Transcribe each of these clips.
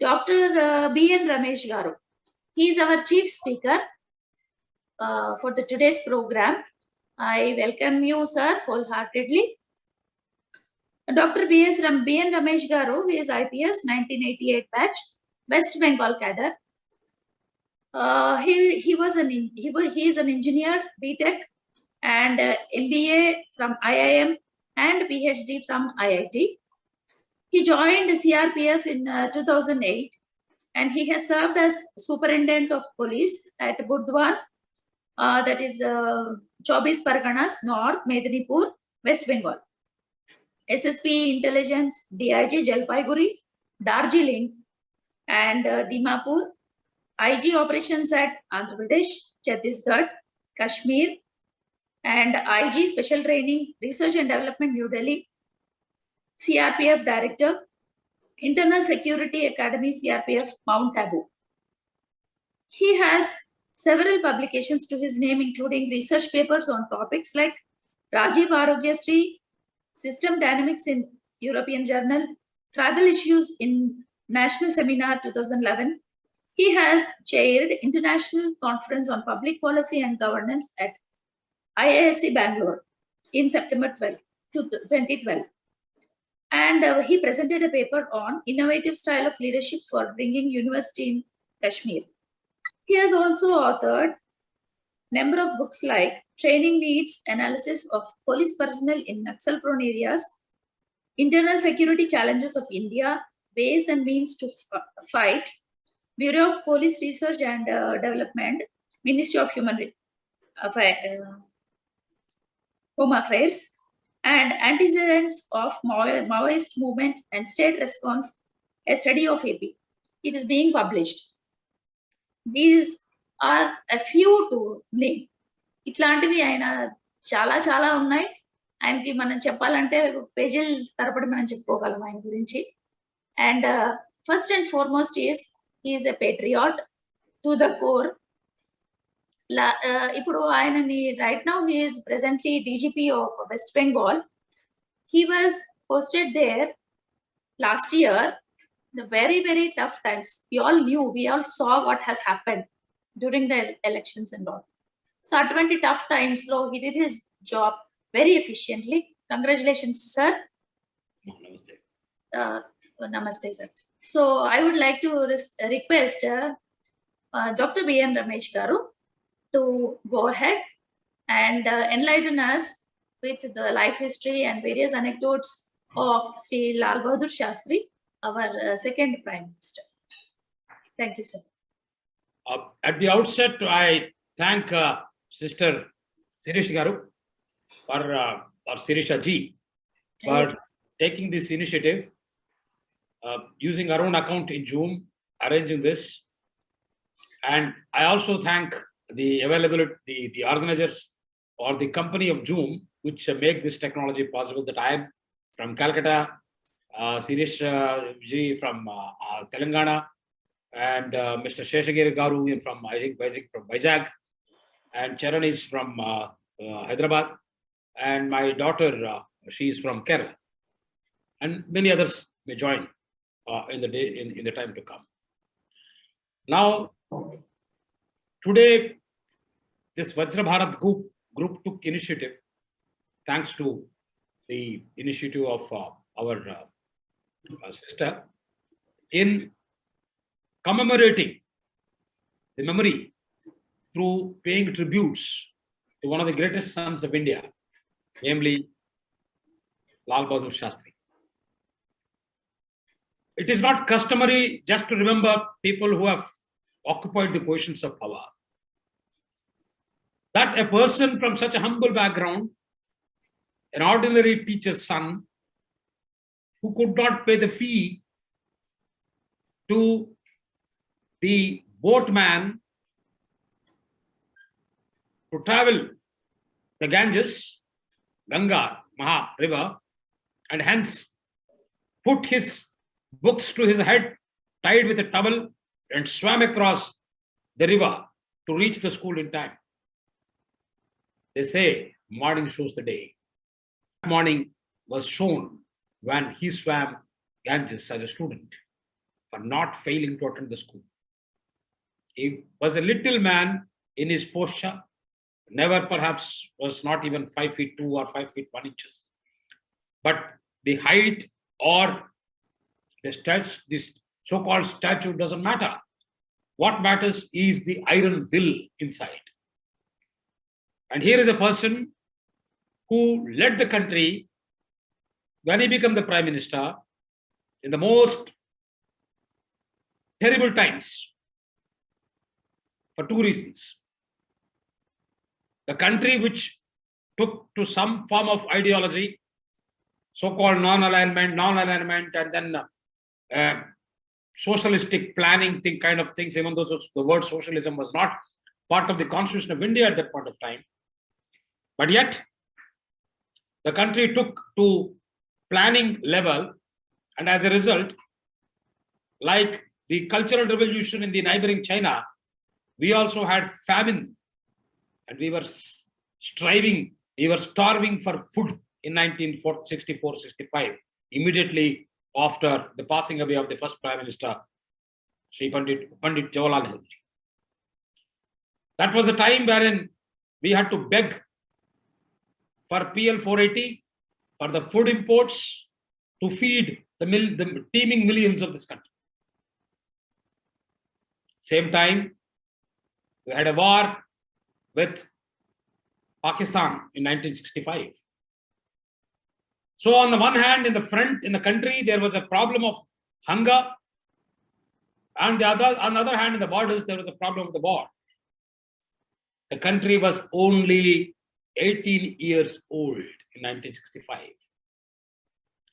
Dr. B.N. Ramesh Garu. He is our chief speaker for the today's program. I welcome you, sir, wholeheartedly. Dr. B.N. Ramesh Garu, he is IPS 1988 batch, West Bengal cadre. He is an engineer, BTech, and MBA from IIM and PhD from IIT. He joined CRPF in 2008, and he has served as Superintendent of Police at Burdwan, that is Chobis Parganas North, Medinipur, West Bengal. SSP Intelligence, DIG Jalpaiguri, Darjeeling, and Dimapur. IG Operations at Andhra Pradesh, Chhattisgarh, Kashmir, and IG Special Training, Research and Development, New Delhi. CRPF Director, Internal Security Academy, CRPF, Mount Abu. He has several publications to his name, including research papers on topics like Rajiv Arogyasri, System Dynamics in European Journal, Tribal Issues in National Seminar 2011. He has chaired International Conference on Public Policy and Governance at IISc Bangalore in September 2012. And he presented a paper on innovative style of leadership for bringing university in Kashmir. He has also authored number of books like Training Needs Analysis of Police Personnel in Naxal-prone Areas, Internal Security Challenges of India, Ways and Means to Fight, Bureau of Police Research and Development, Ministry of Home Affairs, and Antecedents of Maoist Movement and State Response, a study of AP. It is being published. These are a few to name. ఇట్లాంటివి ఆయన చాలా చాలా ఉన్నాయి. ఆయనకి మనం చెప్పాలంటే పేజీల తరబడి మనం చెప్పుకోగలం ఆయన గురించి. And first and foremost is a Patriot to the core. ఇప్పుడు ఆయనని right now he is presently DGP of west Bengal. He was posted there last year. The very, very tough times. We all saw what has happened during the elections and all. So at 20 tough times, though, he did his job very efficiently. Congratulations, sir. Namaste. Namaste, sir. So I would like to request Dr. B.N. Ramesh Garu to go ahead and enlighten us with the life history and various anecdotes of Sri Lal Bahadur Shastri, our second Prime Minister. Thank you, sir. At the outset, I thank Sister Sirisha Garu or Sirisha Ji for taking this initiative, using our own account in Zoom, arranging this. And I also thank the availability, the organizers or the company of Zoom, which make this technology possible. That I am from Calcutta, Sirish Ji from Telangana, and Mr. Sheshagiri Garu from, I think, from Vizag, and Charan is from Hyderabad, and my daughter, she is from Kerala, and many others may join in the time to come. Now, today, this Vajra Bharat group took initiative, thanks to the initiative of our sister, in commemorating the memory through paying tributes to one of the greatest sons of India, namely Lal Bahadur Shastri. It is not customary just to remember people who have occupied the positions of power. That a person from such a humble background, an ordinary teacher's son, who could not pay the fee to the boatman to travel the Ganges, Ganga, Maha river, and hence put his books to his head, tied with a towel, and swam across the river to reach the school in time. They say morning shows the day. Morning was shown when he swam Ganges as a student. for not failing to attend the school. He was a little man in his posture, never perhaps was not even 5 feet 2 or 5 feet 1 inches. But the height or the statue, this so-called statue doesn't matter. What matters is the iron will inside. And here is a person who led the country when he became the Prime Minister in the most terrible times for two reasons. The country which took to some form of ideology, so-called non-alignment, and then socialistic planning kind of things, even though the word socialism was not part of the Constitution of India at that point of time. But yet, the country took to planning level, and as a result, like the Cultural Revolution in the neighboring China, we also had famine, and we were starving for food in 1964-65, immediately after the passing away of the first Prime Minister, Shri Pandit Jawaharlal Nehru. That was a time wherein we had to beg for PL 480, for the food imports to feed the teeming millions of this country. Same time, we had a war with Pakistan in 1965. So on the one hand, in the front, in the country, there was a problem of hunger. And on the other hand, in the borders, there was a problem of the war. The country was only 18 years old in 1965.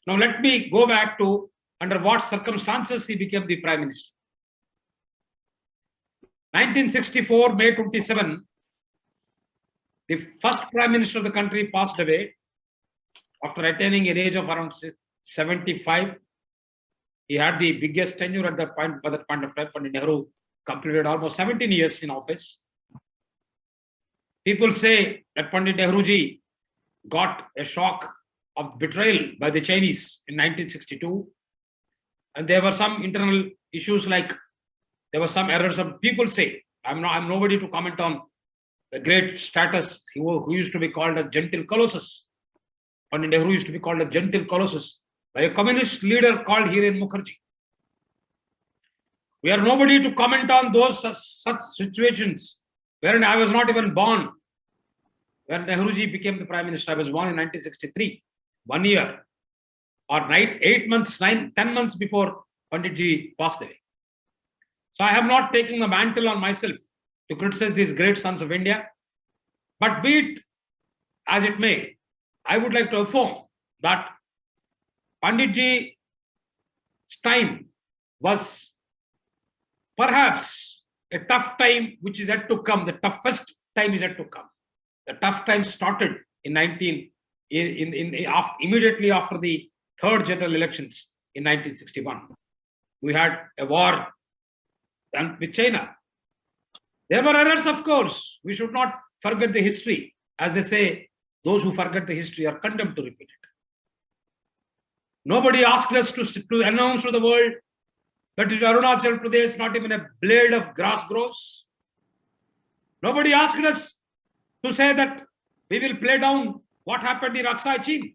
Now let me go back to under what circumstances he became the Prime Minister. 1964, May 27, the first Prime Minister of the country passed away after attaining an age of around 75. He had the biggest tenure at that point. By that point of time, Pandit Nehru completed almost 17 years in office. People say that Pandit Nehruji got a shock of betrayal by the Chinese in 1962. And there were some internal issues, like there were some errors. Of people say, I'm nobody to comment on the great status who used to be called a gentle colossus. Pandit Nehru used to be called a gentle colossus by a communist leader called Hiren Mukherjee. We are nobody to comment on those such situations wherein I was not even born. When Nehruji became the Prime Minister, I was born in 1963, 1 year or 10 months before Panditji passed away. So I have not taken the mantle on myself to criticize these great sons of India. But be it as it may, I would like to affirm that Panditji's time was perhaps a tough time which is yet to come. The toughest time is yet to come. The tough time started immediately after the third general elections in 1961. We had a war with China. There were errors, of course. We should not forget the history. As they say, those who forget the history are condemned to repeat it. Nobody asked us to announce to the world that in Arunachal Pradesh not even a blade of grass grows. Nobody asked us to say that we will play down what happened in Aksai Chin.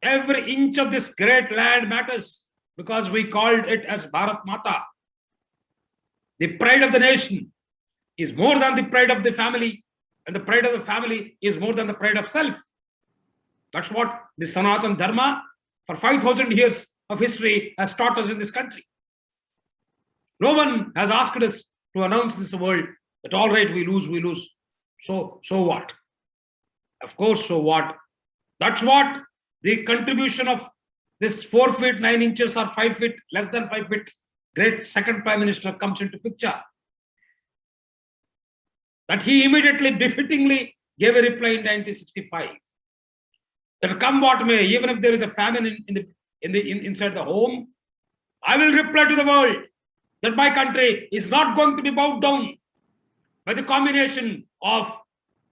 Every inch of this great land matters because we called it as Bharat Mata. The pride of the nation is more than the pride of the family, and the pride of the family is more than the pride of self. That's what the Sanatana Dharma for 5,000 years of history has taught us in this country. No one has asked us to announce this to the world that all right, we lose. So what? Of course, so what? That's what the contribution of this 4 feet 9 inches or 5 feet, less than 5 feet, great second Prime Minister comes into picture. That he immediately, befittingly gave a reply in 1965. That come what may, even if there is a famine inside the home, I will reply to the world that my country is not going to be bowed down by the combination of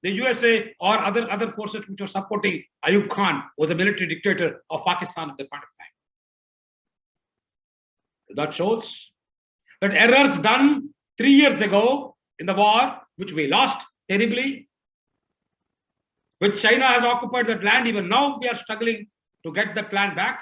the USA or other forces which were supporting Ayub Khan, who was a military dictator of Pakistan at that point of time. That shows that errors done 3 years ago in the war, which we lost terribly, which China has occupied that land. Even now we are struggling to get that land back.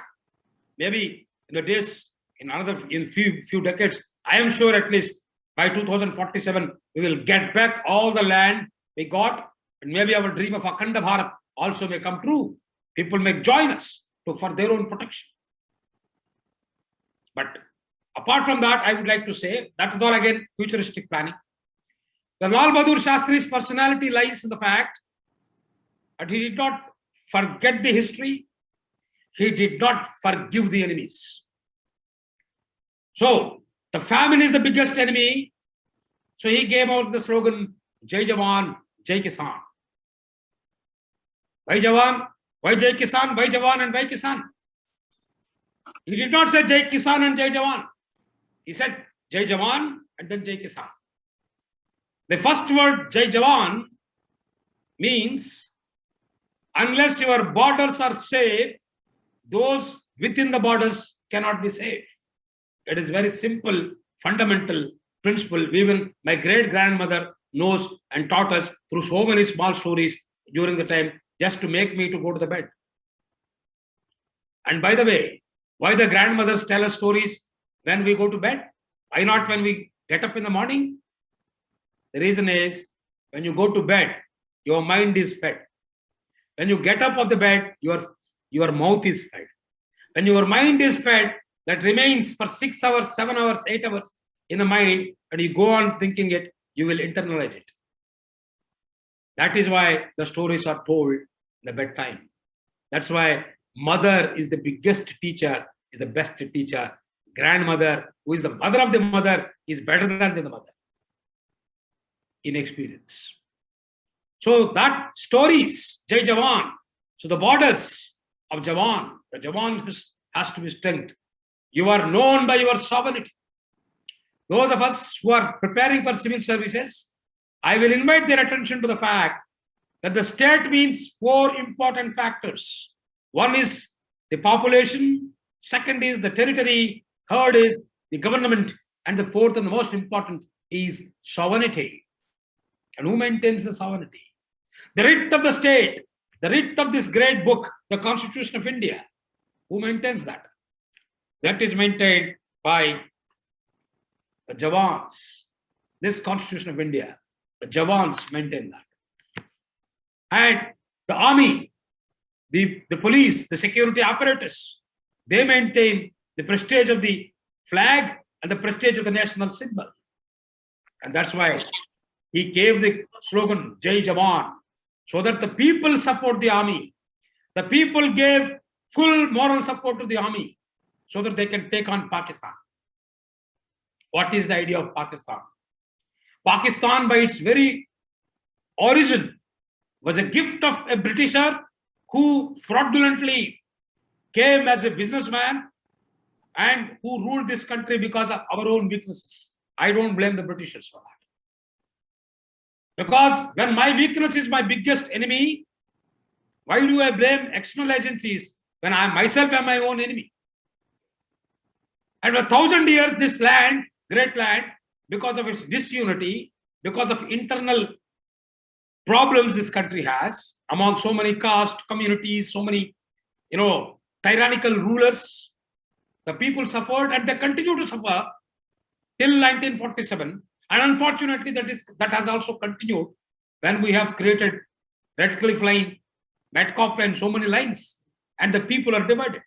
Maybe in the days, in few decades, I am sure at least by 2047, we will get back all the land we got, and maybe our dream of Akhanda Bharat also may come true. People may join us for their own protection. But apart from that, I would like to say that is all again futuristic planning. The Lal Bahadur Shastri's personality lies in the fact that he did not forget the history. He did not forgive the enemies. So the famine is the biggest enemy. So he gave out the slogan, Jai Jawan, Jai Kisan. Bhai Jawan, Bhai Jai Kisan, Bhai Jawan and Bhai Kisan. He did not say Jai Kisan and Jai Jawan. He said Jai Jawan and then Jai Kisan. The first word Jai Jawan means unless your borders are safe, those within the borders cannot be safe. It is very simple, fundamental principle. Even my great-grandmother knows and taught us through so many small stories during the time just to make me to go to the bed. And by the way, why the grandmothers tell us stories when we go to bed? Why not when we get up in the morning? The reason is when you go to bed, your mind is fed. When you get up of the bed, your mouth is fed. When your mind is fed, that remains for 6 hours, 7 hours, 8 hours in the mind, and you go on thinking it, you will internalize it. That is why the stories are told in the bedtime. That's why mother is the biggest teacher, is the best teacher. Grandmother, who is the mother of the mother, is better than the mother in experience. So that stories, Jai Jawan. So the borders of Jawan, the Jawan has to be strength. You are known by your sovereignty. Those of us who are preparing for civil services, I will invite their attention to the fact that the state means 4 important factors. One is the population, second is the territory, third is the government, and the fourth and the most important is sovereignty. And who maintains the sovereignty? The writ of the state, the writ of this great book, the Constitution of India. Who maintains that? That is maintained by the Jawans. This Constitution of India, the Jawans maintain that. And the army, the police, the security apparatus, they maintain the prestige of the flag and the prestige of the national symbol. And that's why he gave the slogan Jai Jawan, so that the people support the army. The people gave full moral support to the army so that they can take on Pakistan. What is the idea of Pakistan? Pakistan, by its very origin, was a gift of a Britisher who fraudulently came as a businessman and who ruled this country because of our own weaknesses. I don't blame the Britishers for that. Because when my weakness is my biggest enemy, why do I blame external agencies when I myself am my own enemy? And for 1,000 years, this land, great land, because of its disunity, because of internal problems this country has among so many caste communities, so many, tyrannical rulers, the people suffered and they continue to suffer till 1947. And unfortunately, that has also continued when we have created Redcliffe Line, Metcalfe Line, so many lines, and the people are divided.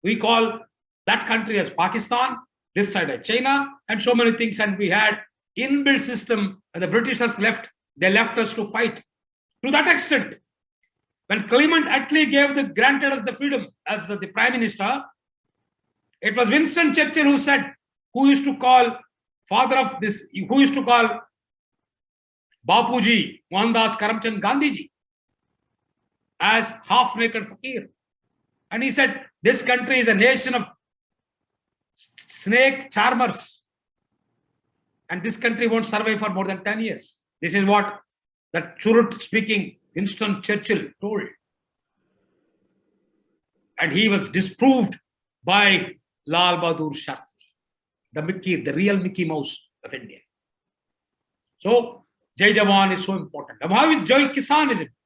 We call that country as Pakistan, this side as China, and so many things. And we had inbuilt system, and the Britishers left. They left us to fight. To that extent, when Clement Attlee granted us the freedom as the Prime Minister, it was Winston Churchill who used to call Bapuji, Mohandas Karamchand Gandhiji as half-naked fakir. And he said, this country is a nation of snake charmers. And this country won't survive for more than 10 years. This is what that Churut-speaking Winston Churchill told. And he was disproved by Lal Bahadur Shastri. the real Mickey Mouse of India. So Jai Jawan is so important. Now, how is Jai Kisan is important?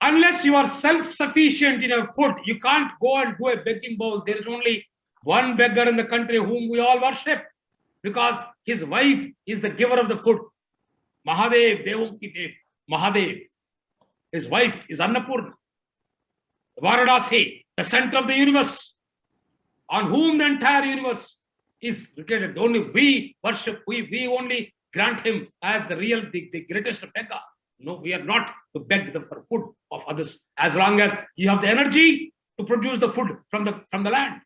Unless you are self-sufficient in your food, you can't go and do a begging bowl. There is only one beggar in the country whom we all worship, because his wife is the giver of the food. Mahadev, Devam ki Dev, Mahadev. His wife is Annapurna, Varanasi, the center of the universe, on whom the entire universe is located. Only we worship, we only grant him as the greatest beggar. No, we are not to beg for food of others, as long as you have the energy to produce the food from the land.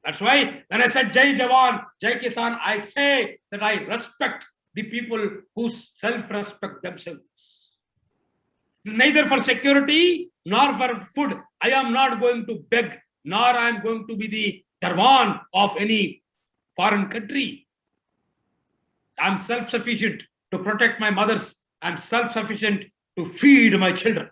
That's why when I said Jai Jawan, Jai Kisan, I say that I respect the people who self-respect themselves. Neither for security nor for food. I am not going to beg, nor I am going to be the Darwan of any foreign country. I am self-sufficient to protect my mothers. I am self-sufficient to feed my children.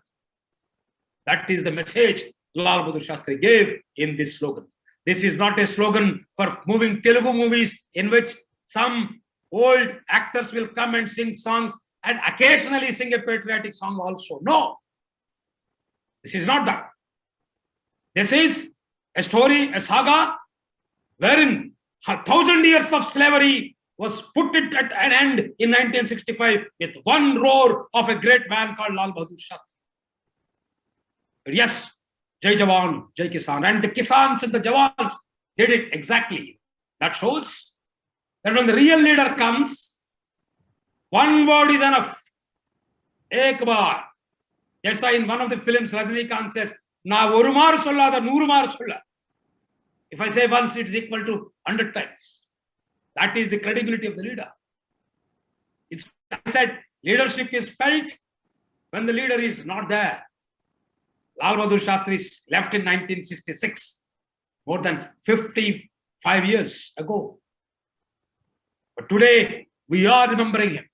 That is the message Lal Bahadur Shastri gave in this slogan. This is not a slogan for moving Telugu movies in which some old actors will come and sing songs and occasionally sing a patriotic song also. No, this is not that. This is a story, a saga, wherein 1,000 years of slavery was put at an end in 1965 with one roar of a great man called Lal Bahadur Shastri. Yes, Jai Jawan, Jai Kisan. And the Kisans and the Jawans did it exactly. That shows that when the real leader comes, one word is enough. Ek baar. Yes, in one of the films, Rajinikanth says, Na oru maar solla, da nooru maar solla. If I say once, it is equal to 100 times. That is the credibility of the leader. I said, leadership is felt when the leader is not there. Lal Bahadur Shastri left in 1966, more than 55 years ago. But today, we are remembering him.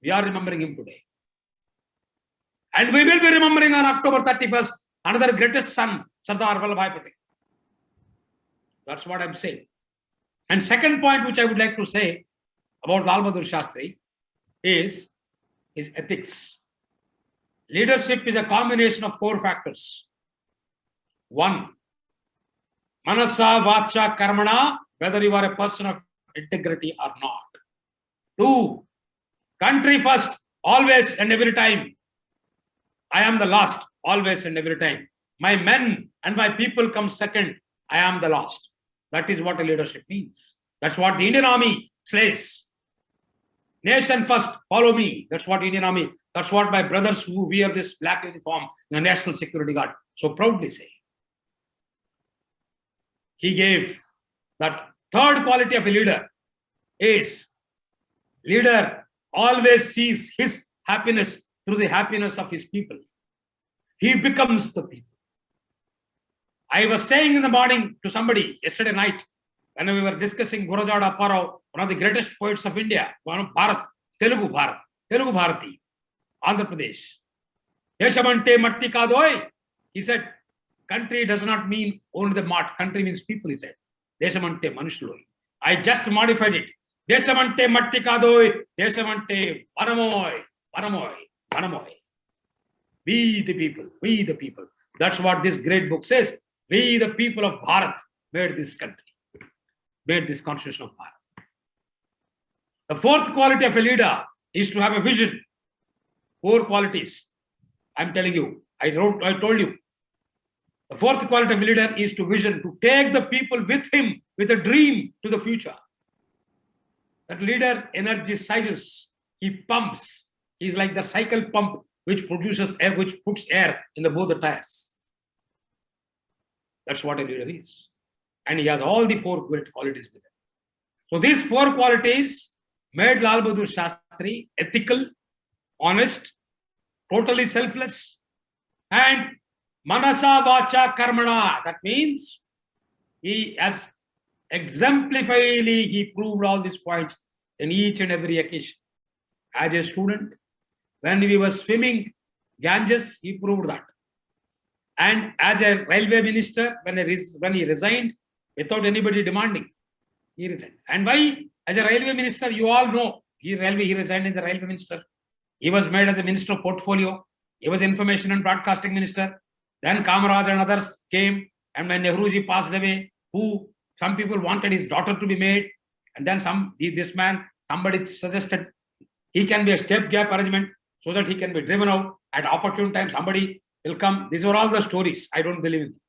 We are remembering him today. And we will be remembering on October 31st, another greatest son, Sardar Vallabhbhai Patel. That's what I'm saying. And second point which I would like to say about Lal Bahadur Shastri is his ethics. Leadership is a combination of 4 factors. 1, Manasa, Vacha, Karmana, whether you are a person of integrity or not. 2, country first, always and every time. I am the last, always and every time. My men and my people come second. I am the last. That is what a leadership means. That's what the Indian Army says. Nation first, follow me. That's what Indian Army, that's what my brothers who wear this black uniform, the National Security Guard, so proudly say. He gave that third quality of a leader is leader always sees his happiness through the happiness of his people. He becomes the people. I was saying in the morning to somebody yesterday night when we were discussing Gurajada Apparao, one of the greatest poets of India, one of Bharat, Telugu Bharati, Andhra Pradesh. Deshamante matti kadoi. He said, country does not mean only the mart. Country means people, he said. Deshamante manushloi. I just modified it. Deshamante matti kadoi. Deshamante vanamoy. We the people. That's what this great book says. We the people of Bharat made this country, made this constitution of Bharat. The fourth quality of a leader is to have a vision. 4 qualities. I'm telling you, I told you. The fourth quality of a leader is to vision, to take the people with him with a dream to the future. That leader energizes, he pumps. He's like the cycle pump which produces air, which puts air in both the tires. That's what a leader is. And he has all the 4 great qualities with him. So these 4 qualities made Lal Bahadur Shastri ethical, honest, totally selfless, and Manasa Vacha Karmana. That means he has exemplifiedly he proved all these points in each and every occasion. As a student, when we were swimming Ganges, he proved that. And as a railway minister, when he resigned, without anybody demanding. He resigned. And why? As a railway minister, you all know, he resigned as a railway minister. He was made as a minister of portfolio. He was information and broadcasting minister. Then Kamaraj and others came, and when Nehruji passed away, some people wanted his daughter to be made, and then somebody suggested he can be a step-gap arrangement so that he can be driven out at opportune time. Somebody will come. These were all the stories. I don't believe in them.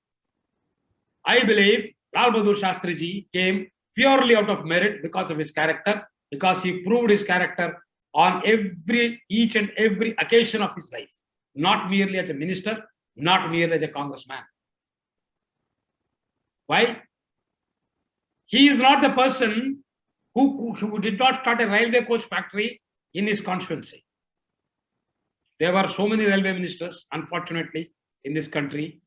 I believe Lal Bahadur Shastri Ji came purely out of merit because of his character, because he proved his character on each and every occasion of his life, not merely as a minister, not merely as a congressman. Why? He is not the person who did not start a railway coach factory in his constituency. There were so many railway ministers, unfortunately, in this country,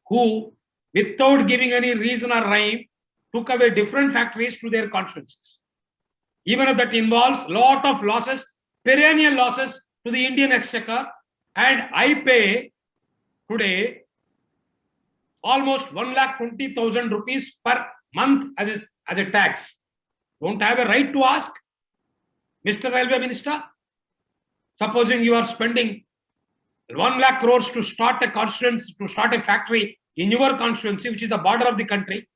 who, without giving any reason or rhyme, took away different factories to their constituencies. Even if that involves a lot of losses, perennial losses to the Indian exchequer, and I pay today almost 1,20,000 rupees per month as a tax. Don't I have a right to ask, Mr. Railway Minister? Supposing you are spending 1 lakh crores to start a constituency, to start a factory in your constituency, which is the border of the country,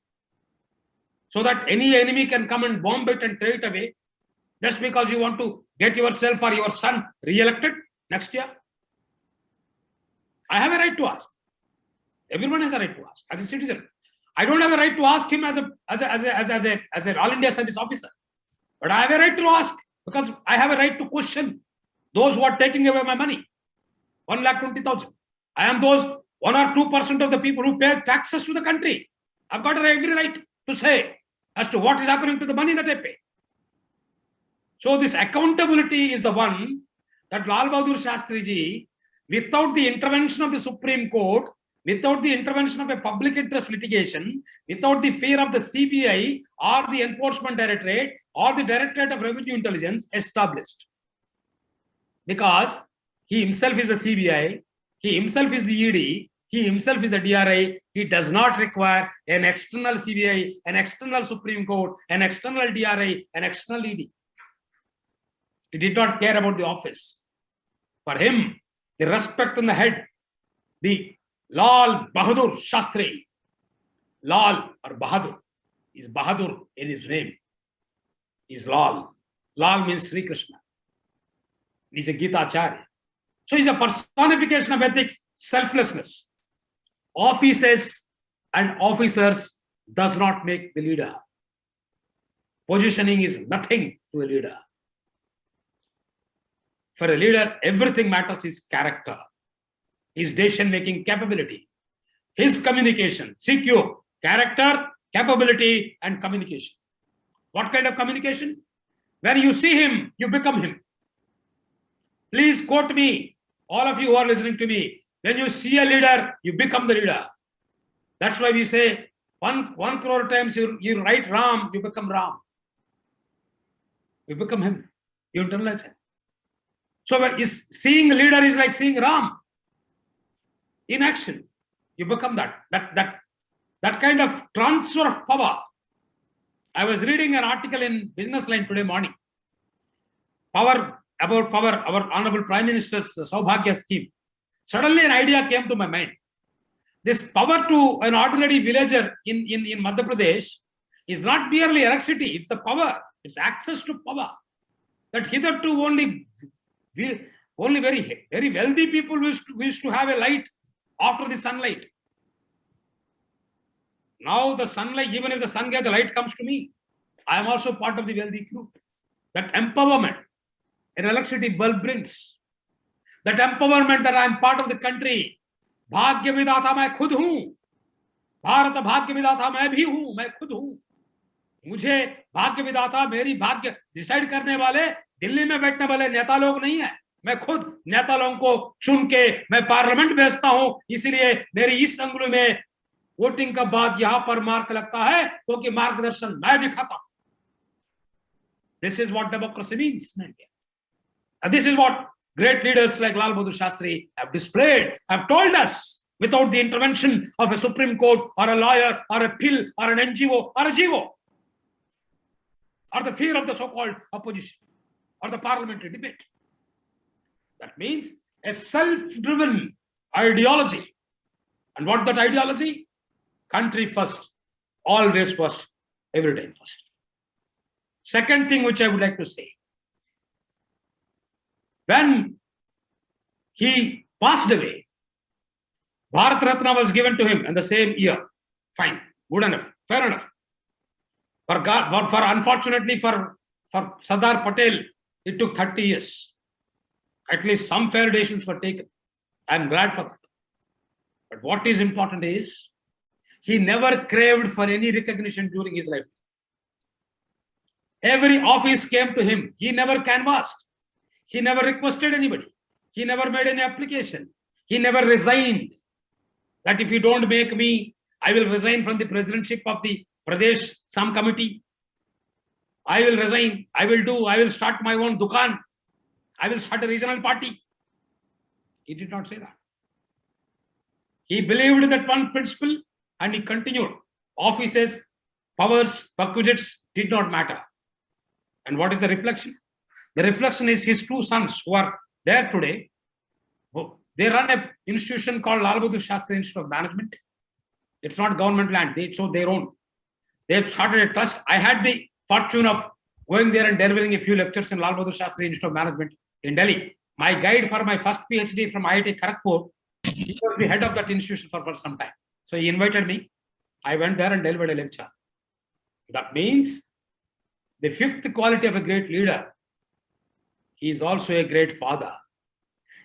so that any enemy can come and bomb it and throw it away, just because you want to get yourself or your son re-elected next year. I have a right to ask. Everyone has a right to ask as a citizen. I don't have a right to ask him as an All India Service officer, but I have a right to ask because I have a right to question those who are taking away my money. 1,20,000. I am those 1 or 2% of the people who pay taxes to the country. I've got every right to say as to what is happening to the money that I pay. So this accountability is the one that Lal Bahadur Shastri Ji, without the intervention of the Supreme Court, without the intervention of a public interest litigation, without the fear of the CBI or the Enforcement Directorate or the Directorate of Revenue Intelligence, established. Because he himself is the CBI, he himself is the ED, he himself is the DRI, he does not require an external CBI, an external Supreme Court, an external DRI, an external ED. He did not care about the office. For him, the respect on the head, the Lal Bahadur Shastri, Lal or Bahadur, is Bahadur in his name, is Lal. Lal means Sri Krishna. He's a Gita Acharya. So he's a personification of ethics, selflessness. Offices and officers does not make the leader. Positioning is nothing to a leader. For a leader, everything matters is character, his decision-making capability, his communication, CQ, character, capability, and communication. What kind of communication? When you see him, you become him. Please quote me, all of you who are listening to me. When you see a leader, you become the leader. That's why we say, one crore times you write Ram, you become Ram. You become him. You internalize him. So seeing a leader is like seeing Ram in action. You become that kind of transfer of power. I was reading an article in Business Line today morning. About power, our Honorable Prime Minister's Saubhagya scheme. Suddenly an idea came to my mind. This power to an ordinary villager in Madhya Pradesh is not merely electricity, it's the power, it's access to power. That hitherto only very wealthy people wish to have a light after the sunlight. Now the sunlight, even if the sun gets, the light comes to me. I am also part of the wealthy group. That empowerment an electricity bulb brings. That empowerment that I am part of the country. भाग्य विधाता मैं खुद हूं. भारत भाग्य विधाता मैं भी हूं, मैं खुद हूं. मुझे भाग्य विधाता, मेरी भाग्य डिसाइड करने वाले दिल्ली में बैठने वाले नेता लोग नहीं है. मैं खुद नेता लोगों को चुन के मैं पार्लियामेंट भेजता हूं. इसलिए मेरी इस अंगुली में वोटिंग का बाद यहां पर मार्क लगता है क्योंकि मार्गदर्शन मैं दिखाता हूं. This is what democracy means in India. And this is what great leaders like Lal Bahadur Shastri have displayed, have told us without the intervention of a Supreme Court or a lawyer or a pill or an NGO or a GO, or the fear of the so-called opposition or the parliamentary debate. That means a self-driven ideology. And what that ideology? Country first, always first, every time first. Second thing which I would like to say, when he passed away, Bharat Ratna was given to him in the same year. Fine, good enough, fair enough. But unfortunately for Sardar Patel, it took 30 years. At least some fair decisions were taken. I am glad for that. But what is important is, he never craved for any recognition during his life. Every office came to him. He never canvassed. He never requested anybody. He never made any application. He never resigned. That if you don't make me, I will resign from the presidentship of the Pradesh Sam Committee. I will resign. I will start my own dukan. I will start a regional party. He did not say that. He believed that one principle and he continued. Offices, powers, perquisites did not matter. And what is the reflection? The reflection is his two sons who are there today. They run an institution called Lal Bahadur Shastri Institute of Management. It's not government land. They show their own. They started a trust. I had the fortune of going there and delivering a few lectures in Lal Bahadur Shastri Institute of Management in Delhi. My guide for my first PhD from IIT Kharagpur, he was the head of that institution for some time. So he invited me. I went there and delivered a lecture. That means the fifth quality of a great leader, he is also a great father.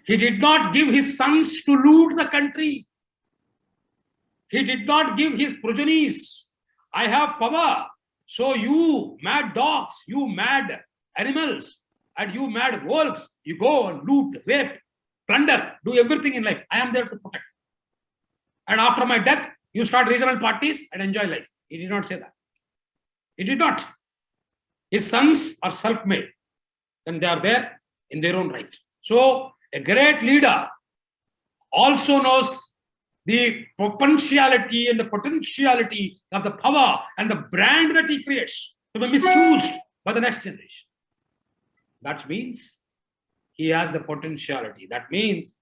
He did not give his sons to loot the country. He did not give his progenies. I have power. So you mad dogs, you mad animals, and you mad wolves, you go and loot, rape, plunder, do everything in life. I am there to protect. And after my death, you start regional parties and enjoy life. He did not say that. He did not. His sons are self-made and they are there in their own right. So a great leader also knows the potentiality and the potentiality of the power and the brand that he creates to be misused by the next generation. That means he has the potentiality. That means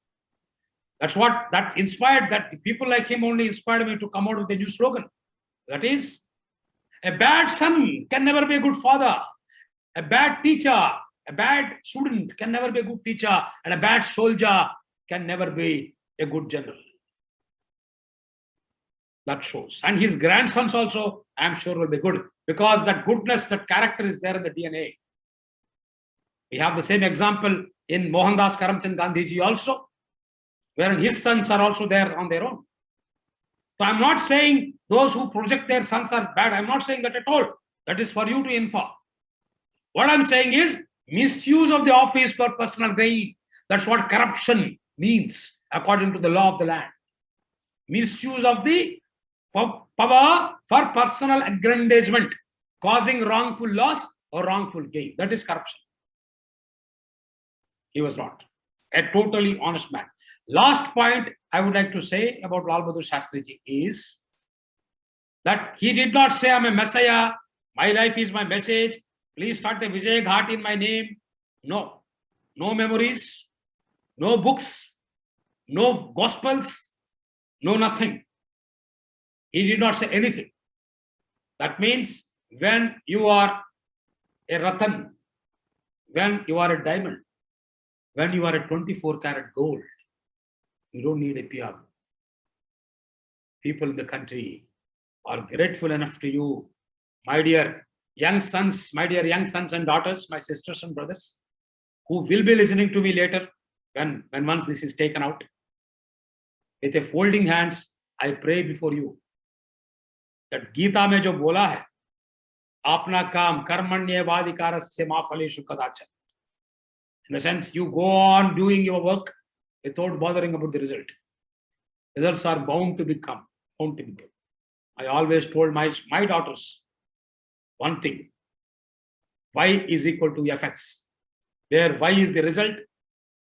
that inspired, that the people like him only inspired me to come out with a new slogan. That is, a bad son can never be a good father. A bad teacher, a bad student can never be a good teacher. And a bad soldier can never be a good general. That shows. And his grandsons also, I am sure, will be good. Because that goodness, that character is there in the DNA. We have the same example in Mohandas Karamchand Gandhiji also, wherein his sons are also there on their own. So I'm not saying those who project their sons are bad. I'm not saying that at all. That is for you to inform. What I'm saying is misuse of the office for personal gain. That's what corruption means according to the law of the land. Misuse of the power for personal aggrandizement, causing wrongful loss or wrongful gain. That is corruption. He was not a totally honest man. Last point I would like to say about Lal Bahadur Shastriji is that he did not say, I'm a messiah, my life is my message, please start a Vijay Ghat in my name. No. No memories, no books, no gospels, no nothing. He did not say anything. That means when you are a ratan, when you are a diamond, when you are a 24-karat gold, you don't need a PR. People in the country are grateful enough to you, my dear young sons and daughters, my sisters and brothers, who will be listening to me later when once this is taken out. With a folding hands, I pray before you that Gita mein jo bola hai, apna kaam karmanyevadhikarasya ma phaleshu kadachan. In the sense, you go on doing your work without bothering about the result. Results are bound to become. I always told my daughters one thing. Y is equal to Fx. Where Y is the result,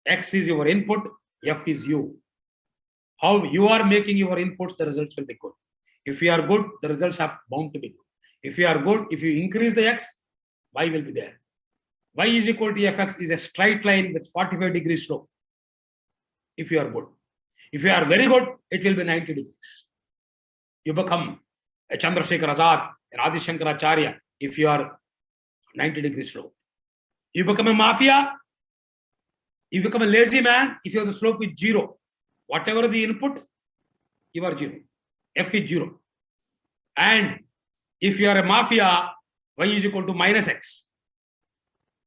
X is your input, F is you. how you are making your inputs, the results will be good. If you are good, the results are bound to be good. If you are good, if you increase the x, y will be there. Y is equal to fx is a straight line with 45 degrees slope. If you are good. If you are very good, it will be 90 degrees. You become a Chandrasekhar Azad, an Adi Shankaracharya, if you are 90 degrees slope. You become a mafia, you become a lazy man if your slope is 0. Whatever the input, you are 0. F is 0. And if you are a mafia, y is equal to minus x.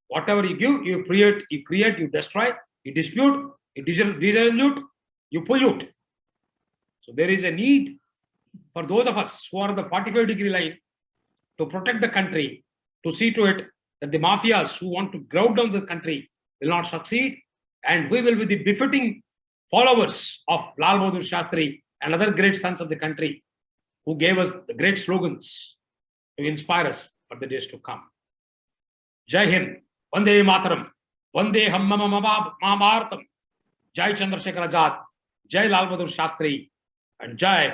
Whatever you give, you create, you destroy, you dispute, you dissolute, you pollute. So there is a need for those of us who are on the 45-degree line to protect the country, to see to it that the mafias who want to ground down the country will not succeed, and we will be the befitting followers of Lal Bahadur Shastri and other great sons of the country who gave us the great slogans to inspire us for the days to come. Jai Hind, Vande Mataram, Vande Mahabharatam, Jai Chandrasekhar Azad, Jai Lal Bahadur Shastri, and Jai